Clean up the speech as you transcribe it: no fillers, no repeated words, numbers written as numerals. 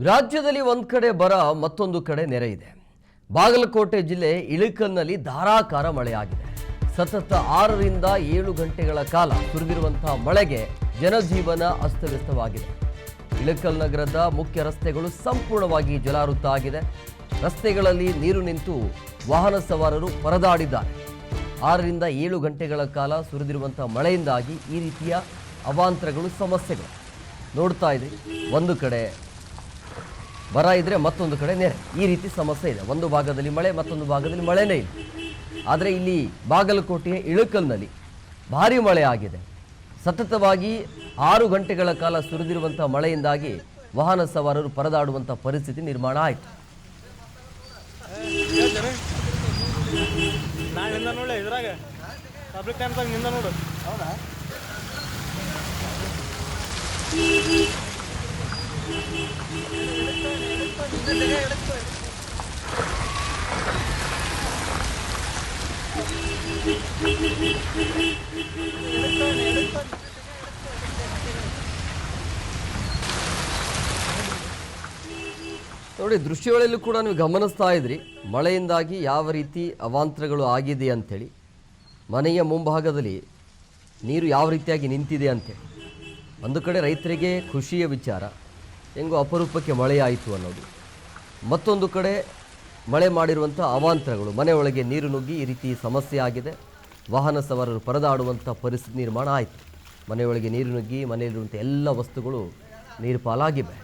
ರಾಜ್ಯದಲ್ಲಿ ಒಂದು ಕಡೆ ಬರ ಮತ್ತೊಂದು ಕಡೆ ನೆರೆ ಇದೆ. ಬಾಗಲಕೋಟೆ ಜಿಲ್ಲೆ ಇಳಕಲ್ನಲ್ಲಿ ಧಾರಾಕಾರ ಮಳೆಯಾಗಿದೆ. ಸತತ 6 ರಿಂದ 7 ಗಂಟೆಗಳ ಕಾಲ ಸುರಿದಿರುವಂತಹ ಮಳೆಗೆ ಜನಜೀವನ ಅಸ್ತವ್ಯಸ್ತವಾಗಿದೆ. ಇಳಕಲ್ ನಗರದ ಮುಖ್ಯ ರಸ್ತೆಗಳು ಸಂಪೂರ್ಣವಾಗಿ ಜಲಾವೃತವಾಗಿದೆ. ರಸ್ತೆಗಳಲ್ಲಿ ನೀರು ನಿಂತು ವಾಹನ ಸವಾರರು ಪರದಾಡಿದ್ದಾರೆ. 6 ರಿಂದ 7 ಗಂಟೆಗಳ ಕಾಲ ಸುರಿದಿರುವಂತಹ ಮಳೆಯಿಂದಾಗಿ ಈ ರೀತಿಯ ಅವಾಂತರಗಳು, ಸಮಸ್ಯೆಗಳು ನೋಡ್ತಾ ಇದೆ. ಒಂದು ಕಡೆ ಬರ ಇದ್ರೆ ಮತ್ತೊಂದು ಕಡೆ ನೆರೆ, ಈ ರೀತಿ ಸಮಸ್ಯೆ ಇದೆ. ಒಂದು ಭಾಗದಲ್ಲಿ ಮಳೆ, ಮತ್ತೊಂದು ಭಾಗದಲ್ಲಿ ಮಳೆನೇ ಇಲ್ಲ. ಆದರೆ ಇಲ್ಲಿ ಬಾಗಲಕೋಟೆಯ ಇಳಕಲ್ನಲ್ಲಿ ಭಾರಿ ಮಳೆ ಆಗಿದೆ. ಸತತವಾಗಿ 6 ಗಂಟೆಗಳ ಕಾಲ ಸುರಿದಿರುವಂಥ ಮಳೆಯಿಂದಾಗಿ ವಾಹನ ಸವಾರರು ಪರದಾಡುವಂಥ ಪರಿಸ್ಥಿತಿ ನಿರ್ಮಾಣ ಆಯಿತು. ನೋಡಿ, ದೃಶ್ಯಗಳಲ್ಲೂ ಕೂಡ ನೀವು ಗಮನಿಸ್ತಾ ಇದ್ರಿ ಮಳೆಯಿಂದಾಗಿ ಯಾವ ರೀತಿ ಅವಾಂತರಗಳು ಆಗಿದೆ ಅಂಥೇಳಿ. ಮನೆಯ ಮುಂಭಾಗದಲ್ಲಿ ನೀರು ಯಾವ ರೀತಿಯಾಗಿ ನಿಂತಿದೆ ಅಂಥೇಳಿ. ಒಂದು ಕಡೆ ರೈತರಿಗೆ ಖುಷಿಯ ವಿಚಾರ, ಹೆಂಗೋ ಅಪರೂಪಕ್ಕೆ ಮಳೆಯಾಯಿತು ಅನ್ನೋದು. ಮತ್ತೊಂದು ಕಡೆ ಮಳೆ ಮಾಡಿರುವಂಥ ಅವಾಂತರಗಳು, ಮನೆಯೊಳಗೆ ನೀರು ನುಗ್ಗಿ ಈ ರೀತಿ ಸಮಸ್ಯೆ ಆಗಿದೆ. ವಾಹನ ಸವಾರರು ಪರದಾಡುವಂಥ ಪರಿಸ್ಥಿತಿ ನಿರ್ಮಾಣ ಆಯಿತು. ಮನೆಯೊಳಗೆ ನೀರು ನುಗ್ಗಿ ಮನೆಯಲ್ಲಿರುವಂಥ ಎಲ್ಲ ವಸ್ತುಗಳು ನೀರು ಪಾಲಾಗಿವೆ.